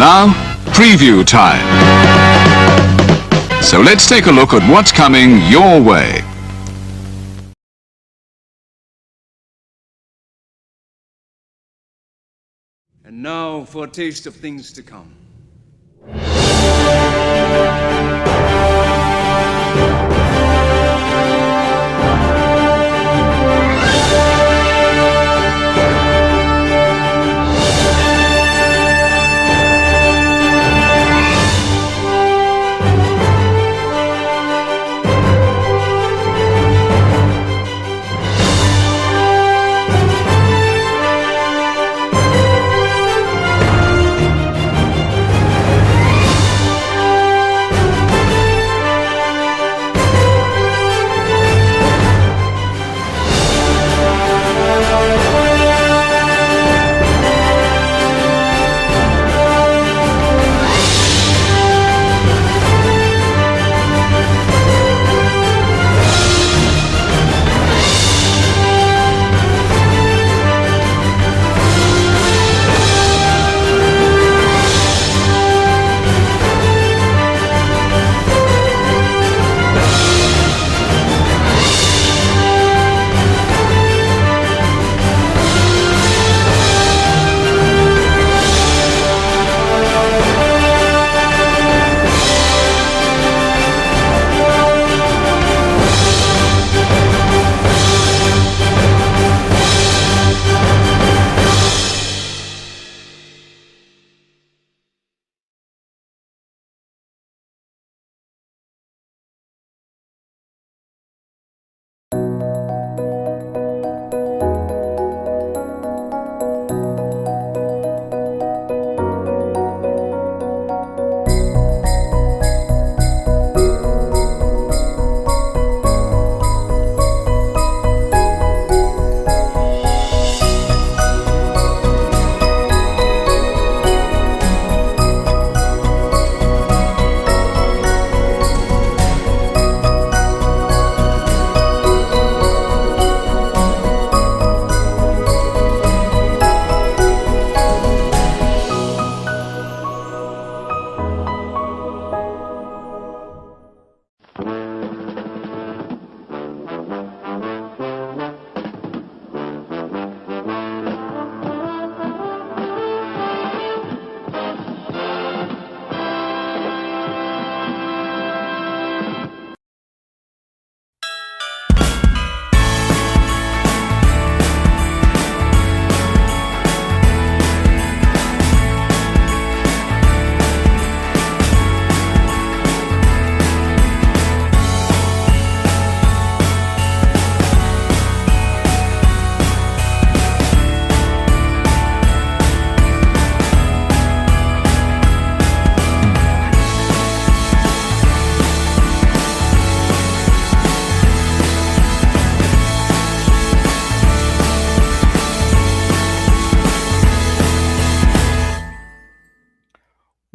Now, preview time. So let's take a look at what's coming your way. And now for a taste of things to come.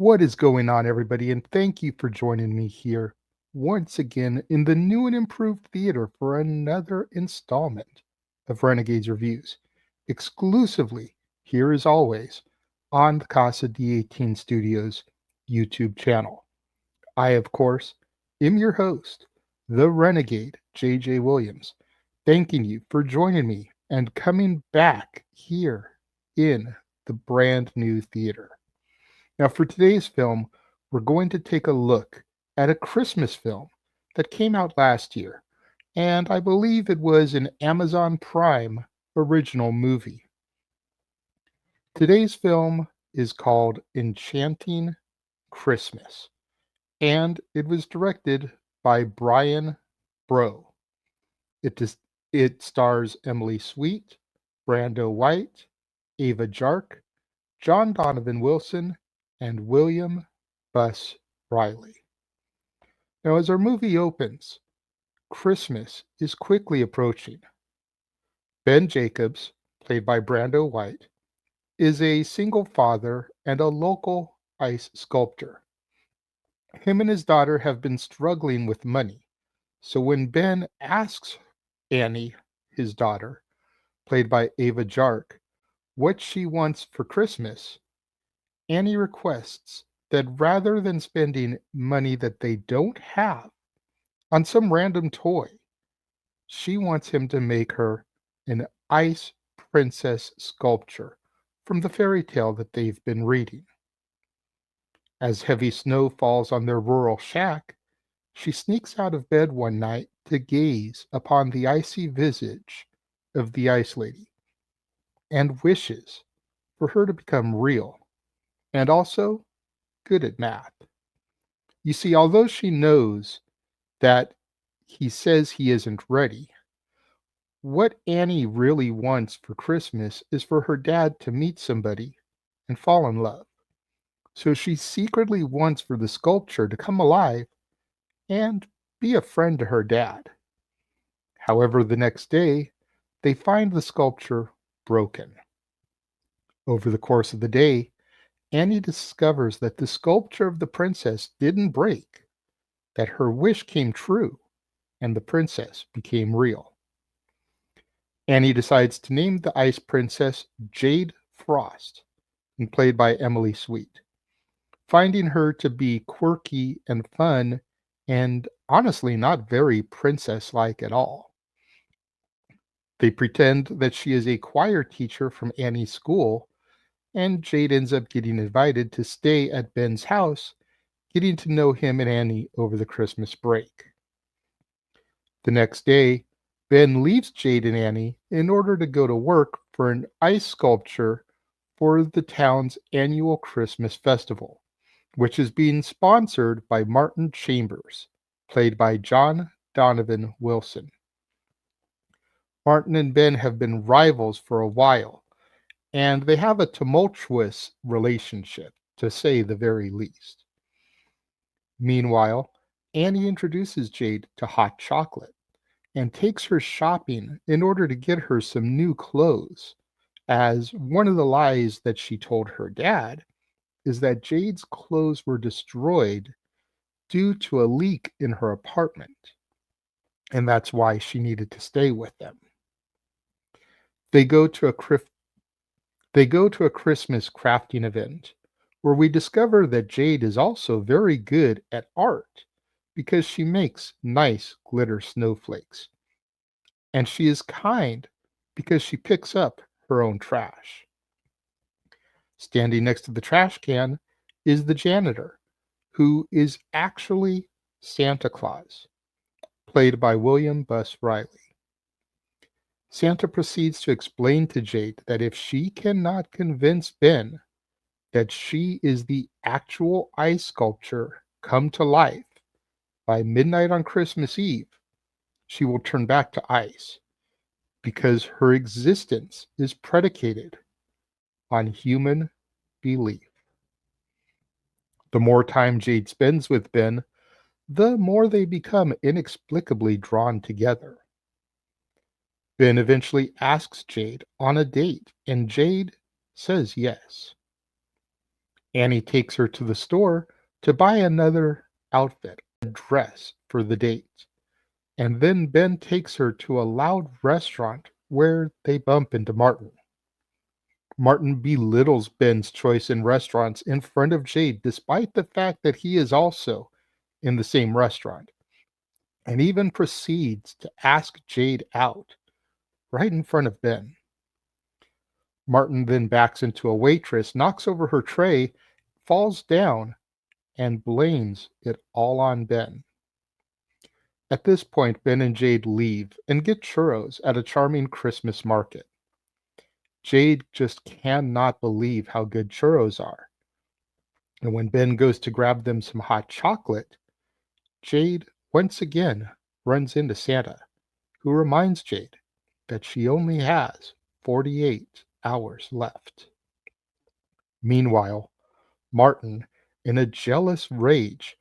What is going on, everybody? And thank you for joining me here once again in the new and improved theater for another installment of Renegades Reviews, exclusively here as always on the Casa D18 Studios YouTube channel. I, of course, am your host, the Renegade JJ Williams, thanking you for joining me and coming back here in the brand new theater. Now, for today's film, we're going to take a look at a Christmas film that came out last year, and I believe it was an Amazon Prime original movie. Today's film is called Enchanting Christmas, and it was directed by Brian Brew. It stars Emily Sweet, Brando White, Ava Jark, John Donovan Wilson, and William Buss Riley. Now, as our movie opens, Christmas is quickly approaching. Ben Jacobs, played by Brando White, is a single father and a local ice sculptor. Him and his daughter have been struggling with money, so when Ben asks Annie, his daughter, played by Ava Jark, what she wants for Christmas, Annie requests that rather than spending money that they don't have on some random toy, she wants him to make her an ice princess sculpture from the fairy tale that they've been reading. As heavy snow falls on their rural shack, she sneaks out of bed one night to gaze upon the icy visage of the Ice Lady and wishes for her to become real and also good at math. You see, although she knows that he says he isn't ready, what Annie really wants for Christmas is for her dad to meet somebody and fall in love. So she secretly wants for the sculpture to come alive and be a friend to her dad. However, the next day, they find the sculpture broken. Over the course of the day, Annie discovers that the sculpture of the princess didn't break, that her wish came true, and the princess became real. Annie decides to name the ice princess Jade Frost, and played by Emily Sweet, finding her to be quirky and fun and honestly not very princess like at all. They pretend that she is a choir teacher from Annie's school, and Jade ends up getting invited to stay at Ben's house, getting to know him and Annie over the Christmas break. The next day, Ben leaves Jade and Annie in order to go to work for an ice sculpture for the town's annual Christmas festival, which is being sponsored by Martin Chambers, played by John Donovan Wilson. Martin and Ben have been rivals for a while, and they have a tumultuous relationship, to say the very least. Meanwhile, Annie introduces Jade to hot chocolate and takes her shopping in order to get her some new clothes, as one of the lies that she told her dad is that Jade's clothes were destroyed due to a leak in her apartment, and that's why she needed to stay with them. They go to a Christmas crafting event where we discover that Jade is also very good at art because she makes nice glitter snowflakes. And she is kind because she picks up her own trash. Standing next to the trash can is the janitor, who is actually Santa Claus, played by William Buss Riley. Santa proceeds to explain to Jade that if she cannot convince Ben that she is the actual ice sculpture come to life by midnight on Christmas Eve, she will turn back to ice because her existence is predicated on human belief. The more time Jade spends with Ben, the more they become inexplicably drawn together. Ben eventually asks Jade on a date, and Jade says yes. Annie takes her to the store to buy another outfit, a dress for the date. And then Ben takes her to a loud restaurant where they bump into Martin. Martin belittles Ben's choice in restaurants in front of Jade, despite the fact that he is also in the same restaurant, and even proceeds to ask Jade out right in front of Ben. Martin then backs into a waitress, knocks over her tray, falls down, and blames it all on Ben. At this point, Ben and Jade leave and get churros at a charming Christmas market. Jade just cannot believe how good churros are. And when Ben goes to grab them some hot chocolate, Jade once again runs into Santa, who reminds Jade that she only has 48 hours left. Meanwhile, Martin, in a jealous rage,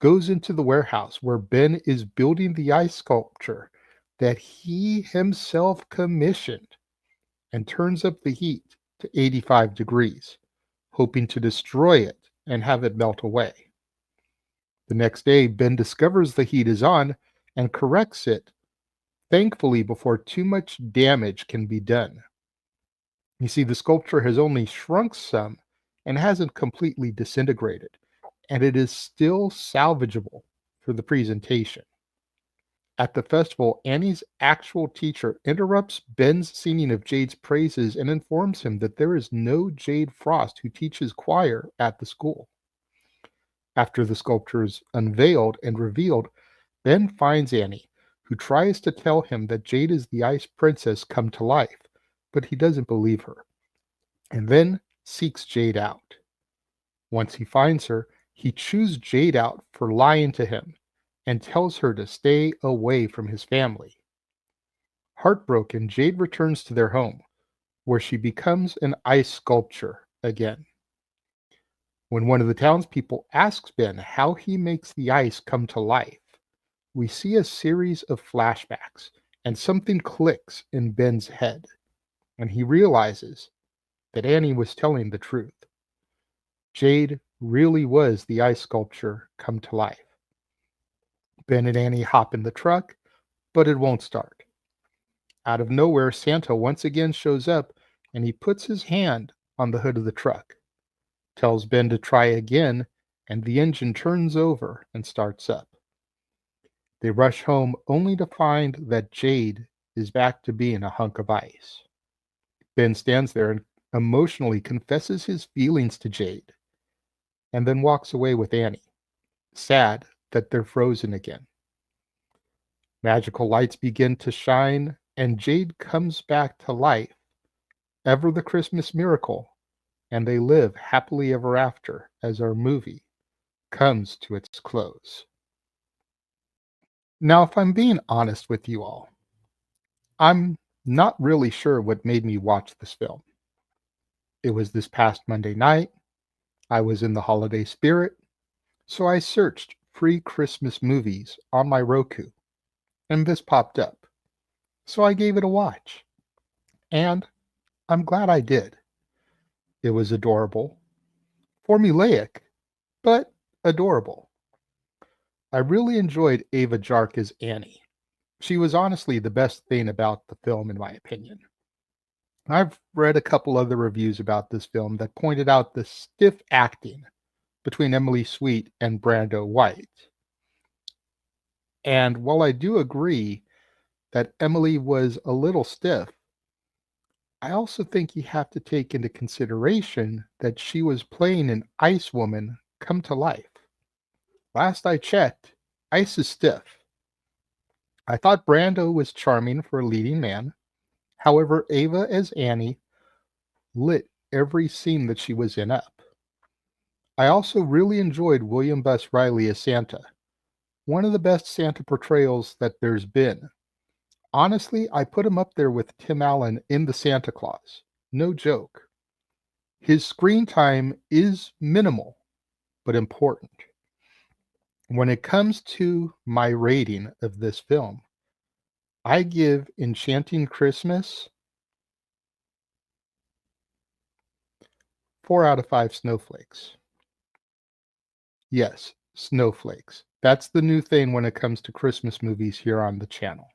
goes into the warehouse where Ben is building the ice sculpture that he himself commissioned and turns up the heat to 85 degrees, hoping to destroy it and have it melt away. The next day, Ben discovers the heat is on and corrects it, thankfully before too much damage can be done. You see, the sculpture has only shrunk some and hasn't completely disintegrated, and it is still salvageable for the presentation. At the festival, Annie's actual teacher interrupts Ben's singing of Jade's praises and informs him that there is no Jade Frost who teaches choir at the school. After the sculpture is unveiled and revealed, Ben finds Annie, who tries to tell him that Jade is the Ice Princess come to life, but he doesn't believe her, and then seeks Jade out. Once he finds her, he chews Jade out for lying to him and tells her to stay away from his family. Heartbroken, Jade returns to their home, where she becomes an ice sculpture again. When one of the townspeople asks Ben how he makes the ice come to life, we see a series of flashbacks, and something clicks in Ben's head, and he realizes that Annie was telling the truth. Jade really was the ice sculpture come to life. Ben and Annie hop in the truck, but it won't start. Out of nowhere, Santa once again shows up, and he puts his hand on the hood of the truck, tells Ben to try again, and the engine turns over and starts up. They rush home only to find that Jade is back to being a hunk of ice. Ben stands there and emotionally confesses his feelings to Jade, and then walks away with Annie, sad that they're frozen again. Magical lights begin to shine, and Jade comes back to life, ever the Christmas miracle, and they live happily ever after as our movie comes to its close. Now, if I'm being honest with you all, I'm not really sure what made me watch this film. It was this past Monday night. I was in the holiday spirit, so I searched free Christmas movies on my Roku, and this popped up. So I gave it a watch, and I'm glad I did. It was adorable, formulaic, but adorable. I really enjoyed Ava Jark as Annie. She was honestly the best thing about the film, in my opinion. I've read a couple other reviews about this film that pointed out the stiff acting between Emily Sweet and Brando White. And while I do agree that Emily was a little stiff, I also think you have to take into consideration that she was playing an ice woman come to life. Last I checked, ice is stiff. I thought Brando was charming for a leading man. However, Ava as Annie lit every scene that she was in up. I also really enjoyed William Buss Riley as Santa, one of the best Santa portrayals that there's been. Honestly, I put him up there with Tim Allen in The Santa Claus. No joke. His screen time is minimal, but important. When it comes to my rating of this film, I give Enchanting Christmas 4 out of 5 snowflakes. Yes, snowflakes. That's the new thing when it comes to Christmas movies here on the channel.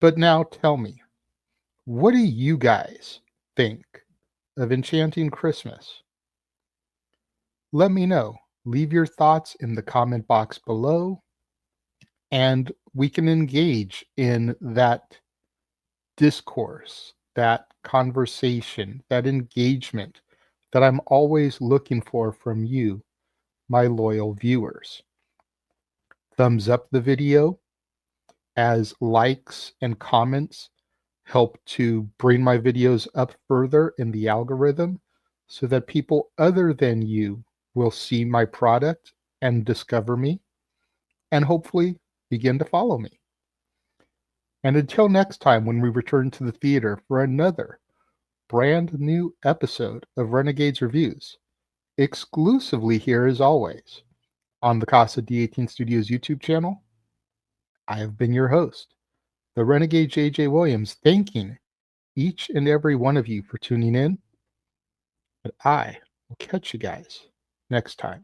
But now tell me, what do you guys think of Enchanting Christmas? Let me know. Leave your thoughts in the comment box below, and we can engage in that discourse, that conversation, that engagement that I'm always looking for from you, my loyal viewers. Thumbs up the video, as likes and comments help to bring my videos up further in the algorithm so that people other than you will see my product and discover me and hopefully begin to follow me. And until next time, when we return to the theater for another brand new episode of Renegades Reviews, exclusively here as always on the Casa D18 Studios YouTube channel, I have been your host, the Renegade J.J. Williams, thanking each and every one of you for tuning in. But I will catch you guys next time.